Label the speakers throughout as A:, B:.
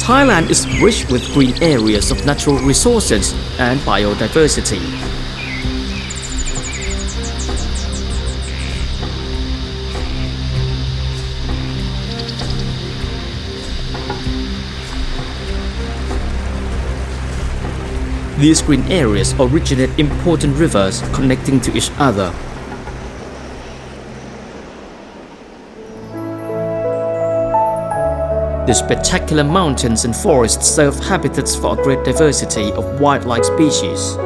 A: Thailand is rich with green areas of natural resources and biodiversity. These green areas originate important rivers connecting to each other. The spectacular mountains and forests serve habitats for a great diversity of wildlife species.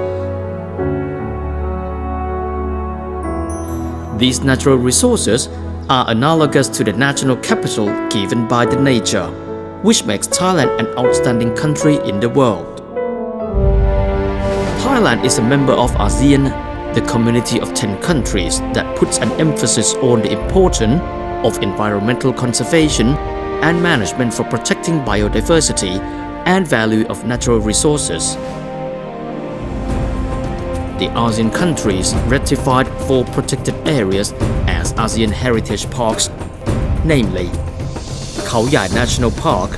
A: These natural resources are analogous to the national capital given by the nature, which makes Thailand an outstanding country in the world. Thailand is a member of ASEAN, the community of 10 countries that puts an emphasis on the importance of environmental conservation and management for protecting biodiversity and value of natural resources. The ASEAN countries ratified 4 protected areas as ASEAN Heritage Parks, namely Khao Yai National Park,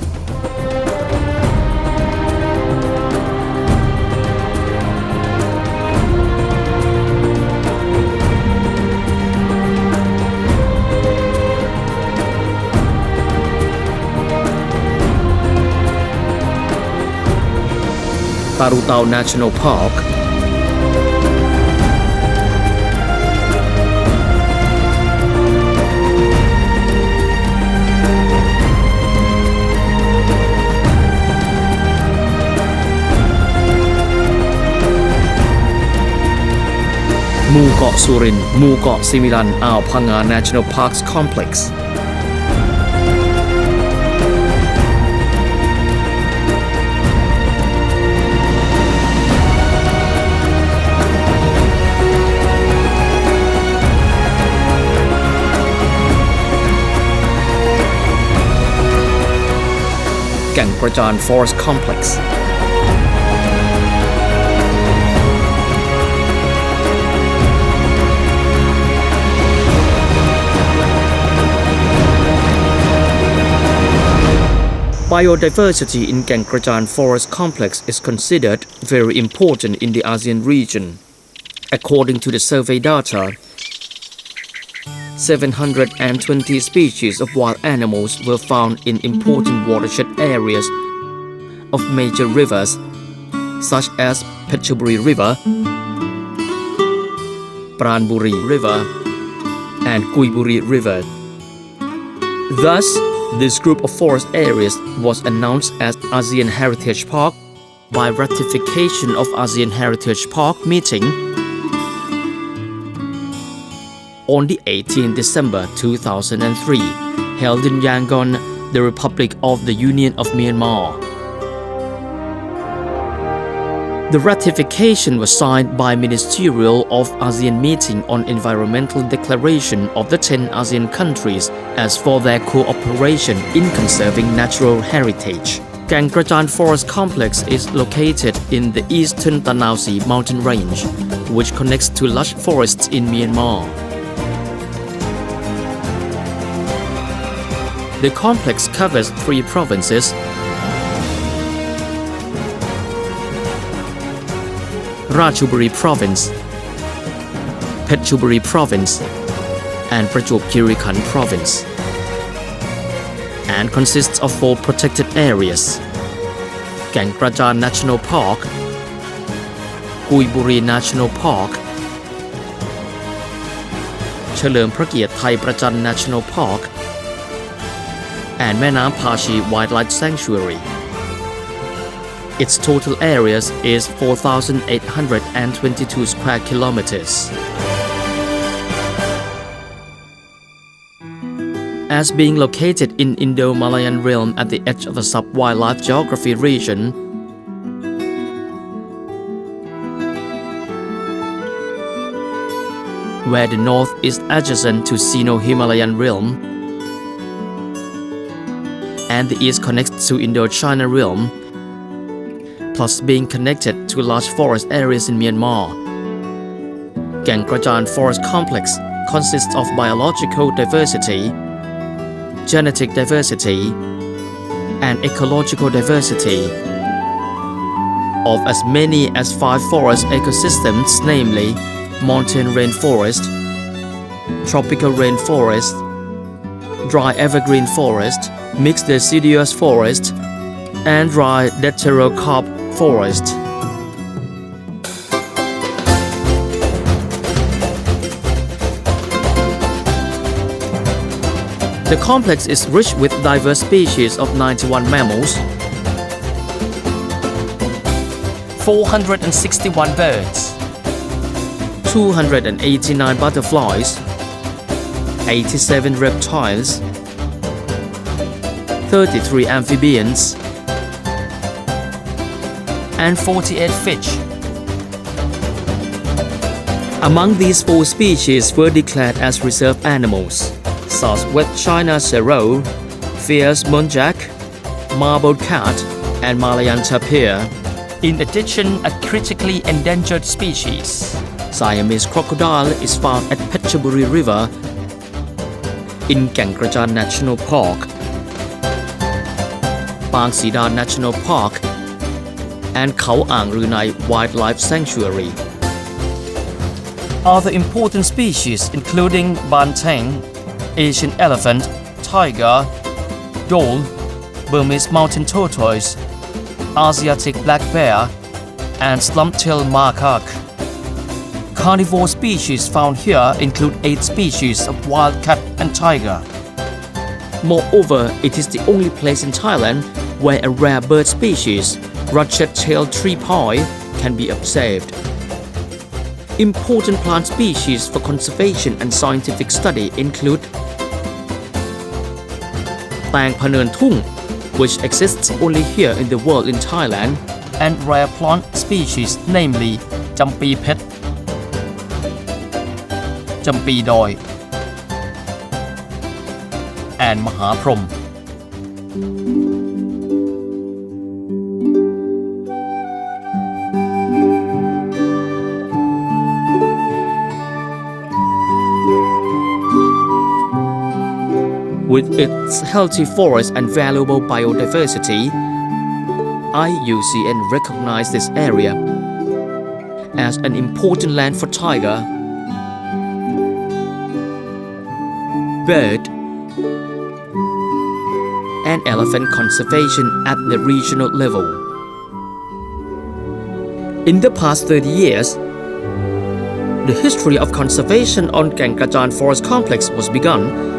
A: Parutao National Park, Mu Got Surin, Mu Got Similan Ao Phanga National Parks Complex, Kaeng Krachan Forest Complex, Biodiversity in Kaeng Krachan Forest Complex is considered very important in the ASEAN region. According to the survey data, 720 species of wild animals were found in important watershed areas of major rivers such as Phetchaburi River, Pranburi River, and Kuiburi River. Thus, this group of forest areas was announced as ASEAN Heritage Park by ratification of ASEAN Heritage Park meeting on the 18th December 2003, held in Yangon, the Republic of the Union of Myanmar. The ratification was signed by Ministerial of ASEAN Meeting on Environmental Declaration of the 10 ASEAN countries as for their cooperation in conserving natural heritage. Kaeng Krachan Forest Complex is located in the eastern Tanao Sea mountain range, which connects to lush forests in Myanmar. The complex covers 3 provinces: Ratchaburi Province, Phetchaburi Province, and Prachuap Khiri Khan Province, and consists of 4 protected areas: Kaeng Krachan National Park, Kuiburi National Park, Chalerm Prakiat Thai Prachan National Park, and Menam Pashi Wildlife Sanctuary. Its total areas is 4,822 square kilometers. As being located in Indo-Malayan realm at the edge of a sub-wildlife geography region, where the north is adjacent to Sino-Himalayan realm and the east connects to Indo-China realm, plus being connected to large forest areas in Myanmar. Kaeng Krachan Forest Complex consists of biological diversity, genetic diversity, and ecological diversity of as many as 5 forest ecosystems, namely mountain rainforest, tropical rainforest, dry evergreen forest, mixed deciduous forest, and dry deuterocarp forest. The complex is rich with diverse species of 91 mammals, 461 birds, 289 butterflies, 87 reptiles, 33 amphibians, and 48 fish. Among these 4 species were declared as reserve animals: Southwest China serow, fierce muntjac, marbled cat, and Malayan tapir. In addition, a critically endangered species, Siamese crocodile, is found at Phetchaburi River in Kaeng Krachan National Park, Pang Sidan National Park, and Khao Ang Runai Wildlife Sanctuary. Other important species including banteng, Asian elephant, tiger, dhole, Burmese mountain tortoise, Asiatic black bear, and slump-tailed macaque. Carnivore species found here include 8 species of wild cat and tiger. Moreover, it is the only place in Thailand where a rare bird species, rugged-tailed tree pie, can be observed. Important plant species for conservation and scientific study include Kaeng Krachan, which exists only here in the world in Thailand, and rare plant species namely Champi Phet, Champi Doi, and Mahaprom. With its healthy forest and valuable biodiversity, IUCN recognized this area as an important land for tiger, bird, and elephant conservation at the regional level. In the past 30 years, the history of conservation on Kaeng Krachan Forest Complex was begun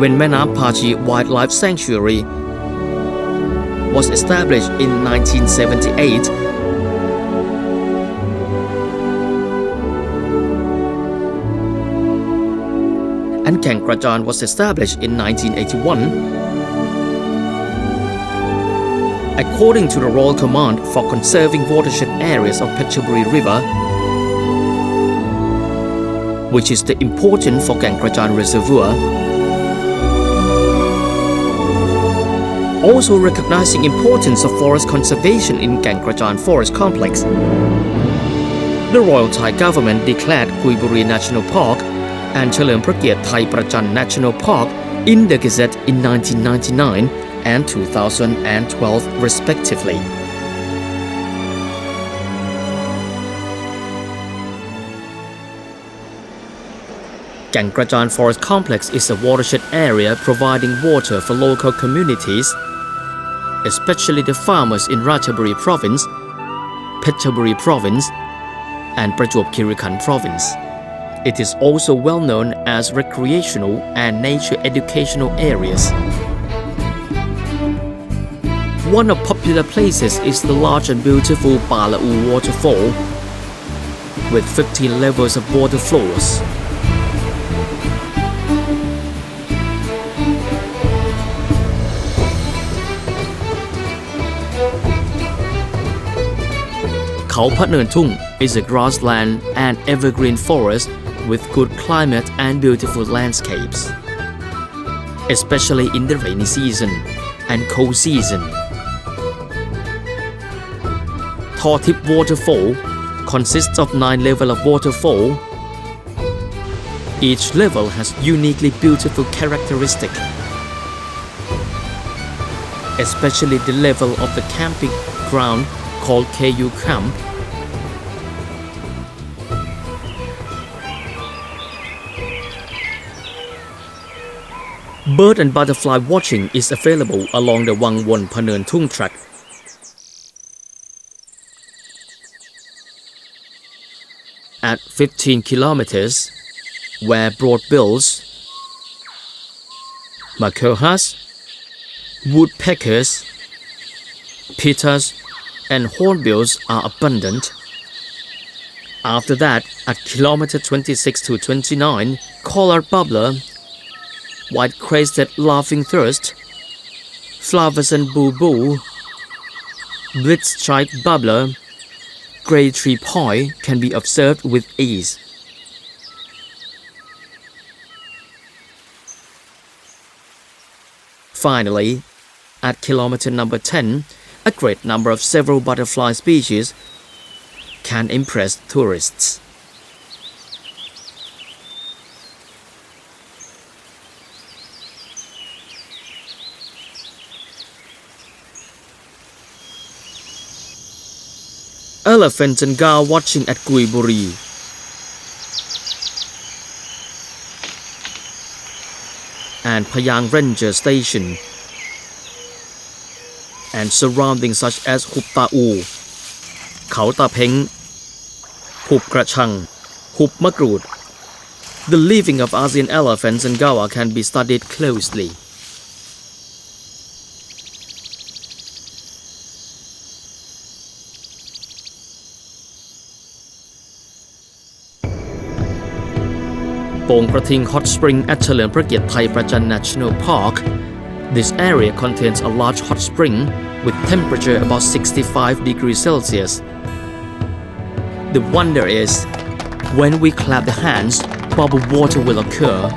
A: when Menam Pachi Wildlife Sanctuary was established in 1978. And Kaeng Krachan was established in 1981. According to the Royal Command for Conserving Watershed Areas of Phetchaburi River, which is the important for Kaeng Krachan Reservoir, also recognizing importance of forest conservation in Kaeng Krachan Forest Complex. The Royal Thai government declared Kuiburi National Park and Chalerm Prakiat Thai Prachan National Park in the Gazette in 1999 and 2012 respectively. Kaeng Krachan Forest Complex is a watershed area providing water for local communities, especially the farmers in Ratchaburi Province, Phetchaburi Province, and Prachuap Khiri Khan Province. It is also well known as recreational and nature educational areas. One of popular places is the large and beautiful Pa Lau waterfall with 15 levels of water flows. Khao Phat Neun Thung is a grassland and evergreen forest with good climate and beautiful landscapes, especially in the rainy season and cold season. Thaw Thip Waterfall consists of 9 levels of waterfall. Each level has uniquely beautiful characteristics. especially the level of the camping ground called Kaeng Camp. Bird and butterfly watching is available along the Wang Won Paneun Tung track. At 15 kilometers, where broadbills, macaws, woodpeckers, pittas, and hornbills are abundant. After that, at kilometer 26 to 29, collared bubbler, white-crested laughing thrush, flower-and bulbul, blitz-striped bubbler, grey tree poi can be observed with ease. Finally, at kilometer number 10, a great number of several butterfly species can impress tourists. Elephant and Gao watching at Guiburi. And Payang Ranger Station. And surroundings such as Hup Ta U, Khao Ta Peng, Hup Krachan, Hup Makrut. The living of ASEAN elephants and gawa can be studied closely. Kaeng Krachan Hot Spring at Kaeng Krachan National Park. This area contains a large hot spring with temperature about 65 degrees Celsius. The wonder is, when we clap the hands, bubbled water will occur.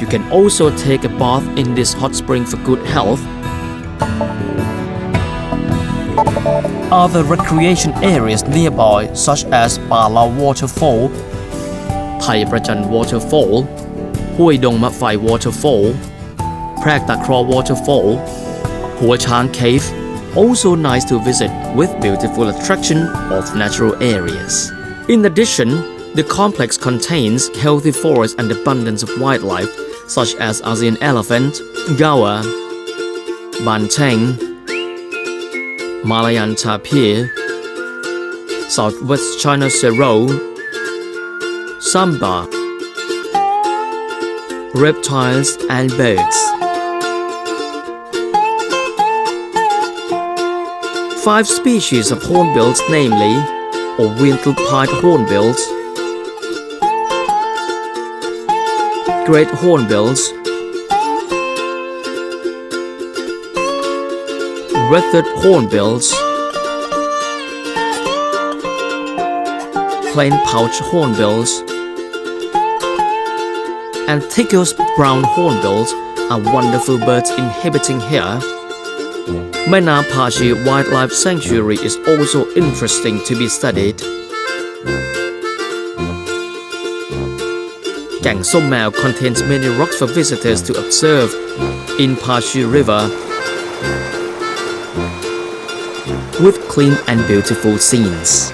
A: You can also take a bath in this hot spring for good health. Other recreation areas nearby, such as Pa Lau Waterfall, Thai Prachan Waterfall, Hoi Dong Ma Phai Waterfall, Prak Ta Kraw Waterfall, Hua Chang Cave, also nice to visit with beautiful attraction of natural areas. In addition, the complex contains healthy forests and abundance of wildlife such as ASEAN elephant, gawa, banteng, Malayan tapir, Southwest China serow, samba, reptiles and birds. 5 species of hornbills, namely Oriental-pied hornbills, great hornbills, red-throated hornbills, plain-pouched hornbills, and Tickel's brown hornbills are wonderful birds inhabiting here. Mena Pashi Wildlife Sanctuary is also interesting to be studied. Kaeng Som Mao contains many rocks for visitors to observe in Pashi River with clean and beautiful scenes.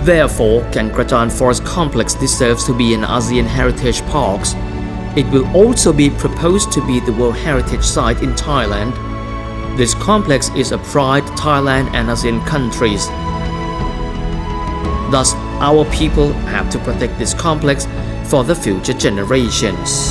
A: Therefore, Kaeng Krachan Forest Complex deserves to be an ASEAN Heritage Park. It will also be proposed to be the World Heritage Site in Thailand. This complex is a pride Thailand and ASEAN countries. Thus, our people have to protect this complex for the future generations.